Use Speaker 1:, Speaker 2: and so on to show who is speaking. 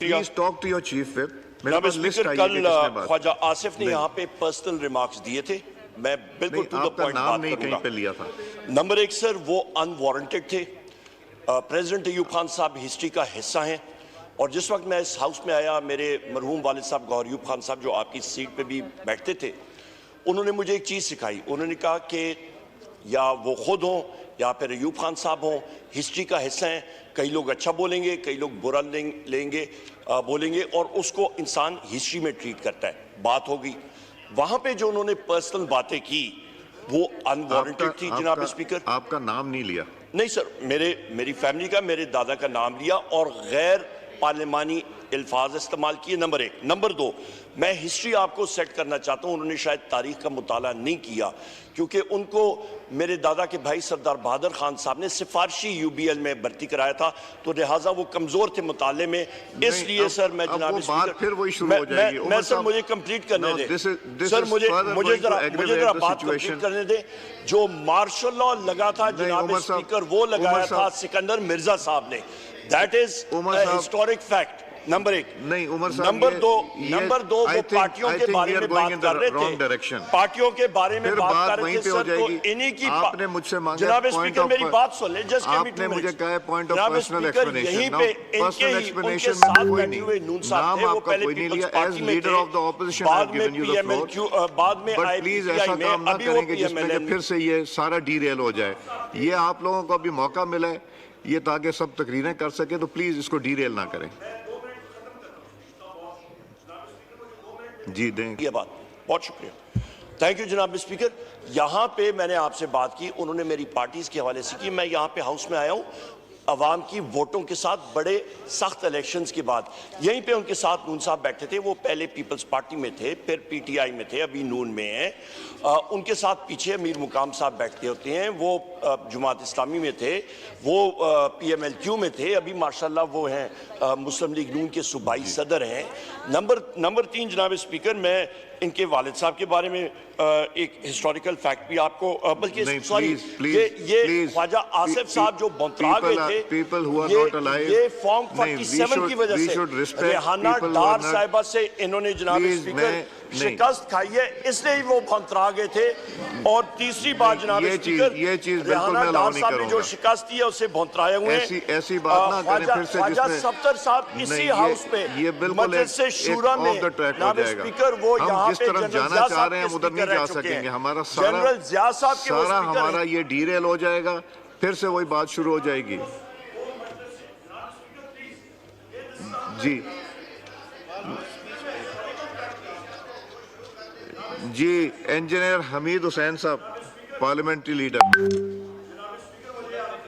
Speaker 1: Please talk to your chief whip. मेरे
Speaker 2: जनाब
Speaker 1: पास list
Speaker 2: speaker,
Speaker 1: आई है कि
Speaker 2: कल
Speaker 1: किसने बात
Speaker 2: ख्वाजा आसिफ ने
Speaker 1: नहीं।
Speaker 2: यहाँ पे पर्सनल रिमार्क्स दिए थे। मैं बिल्कुल
Speaker 1: नहीं,
Speaker 2: टू द
Speaker 1: आपका
Speaker 2: पॉइंट
Speaker 1: नाम
Speaker 2: बात
Speaker 1: नहीं कहीं
Speaker 2: करूंगा।
Speaker 1: पे लिया था।
Speaker 2: नंबर एक सर, वो अनवारंटेड थे। प्रेसिडेंट अयूब खान साहब हिस्ट्री का हिस्सा हैं, और जिस वक्त मैं इस हाउस में आया, मेरे मरहूम वालिद साहब गौहर अयूब खान साहब जो आपकी सीट पे भी बैठते थे, उन्होंने मुझे एक चीज़ सिखाई। उन्होंने कहा कि या वो खुद हों या फिर अयूब खान साहब हों, हिस्ट्री का हिस्सा हैं। कई लोग अच्छा बोलेंगे, कई लोग बुरा बोलेंगे, और उसको इंसान हिस्ट्री में ट्रीट करता है। बात होगी वहां पे जो उन्होंने पर्सनल बातें की वो अनवारंटेड थी। जनाब स्पीकर,
Speaker 1: आपका नाम नहीं लिया।
Speaker 2: नहीं सर, मेरी फैमिली का, मेरे दादा का नाम लिया और गैर पार्लिमानी अल्फाज इस्तेमाल किए। नंबर एक। नंबर दो, मैं हिस्ट्री आपको सेट करना चाहता हूं। उन्होंने शायद तारीख का मुताला नहीं किया, क्योंकि उनको मेरे दादा के भाई सरदार बहादुर खान साहब ने सिफारशी यूबीएल में भर्ती कराया था, तो लिहाजा वो कमजोर थे मुताले में। इसलिए सर मैं जनाब सर मुझे कंप्लीट करने दे सर, मुझे जरा बात कंप्लीट करने दे। जो मार्शल लॉ लगा था जनाब स्पीकर, वो लगाया था सिकंदर मिर्जा साहब ने। That is historic fact. Number एक।
Speaker 1: नहीं उमर साहब,
Speaker 2: नंबर दो वो पार्टियों के बारे में बात कर रहे थे। पार्टियों के बारे में बात कर रहे थे सर, तो इन्हीं की
Speaker 1: आपने मुझसे मांगा
Speaker 2: जनाब स्पीकर मेरी बात सुन ले। जस्ट
Speaker 1: आपने मुझे कहा पॉइंट ऑफ पर्सनल एक्सप्लेनेशन।
Speaker 2: यहीं पे
Speaker 1: पर्सनल एक्सप्लेनेशन में कोई नहीं, नाम आपका कोई नहीं लिया। As leader of the opposition I have given you the floor.
Speaker 2: बाद में
Speaker 1: बट प्लीज ऐसा काम ना करें कि जिसमें कि फिर से ये सारा डीरेल हो जाए। ये आप लोगों को अभी मौका मिला है ये ताकि सब तकरीरें कर सके, तो प्लीज इसको डीरेल ना करें। जी दें
Speaker 2: ये बात। बहुत शुक्रिया, थैंक यू जनाब स्पीकर। यहाँ पे मैंने आपसे बात की, उन्होंने मेरी पार्टीज के हवाले से की। मैं यहाँ पे हाउस में आया हूँ अवाम की वोटों के साथ, बड़े सख्त इलेक्शंस के बाद। यहीं पे उनके साथ नून साहब बैठे थे। वो पहले पीपल्स पार्टी में थे, फिर पीटीआई में थे, अभी नून में हैं। उनके साथ पीछे अमीर मुकाम साहब बैठते होते हैं। वो जमात इस्लामी में थे, वो पीएमएलक्यू में थे, अभी माशाल्लाह वो हैं मुस्लिम लीग नून के सूबाई सदर हैं। नंबर 3 जनाब स्पीकर, मैं इनके वालिद साहब के बारे में एक हिस्टोरिकल फैक्ट भी आपको, बल्कि सॉरी, ये ख्वाजा आसिफ साहब जो बौंतरा गए थे, ये फॉर्म 47 की वजह से रेहाना डार साहिबा से इन्होंने जनाब स्पीकर शिकस्त खाई है, इसलिए वो बौंतरा गए थे। और तीसरी बात जनाब स्पीकर,
Speaker 1: ये चीज
Speaker 2: रेहाना डार साहब ने जो शिकस्त दी है उससे बौंतराए हुए हैं।
Speaker 1: ऐसी बात ना करें फिर से,
Speaker 2: ख्वाजा सफ्तर साहब इसी हाउस पे मजलिस से शूरा में जनाब स्पीकर, वो यहाँ
Speaker 1: जिस तरफ जाना चाह रहे हैं हम उधर नहीं जा सकेंगे। हमारा सारा हमारा ये डीरेल हो जाएगा, फिर से वही बात शुरू हो जाएगी। जी इंजीनियर हमीद हुसैन साहब, पार्लियामेंट्री लीडर।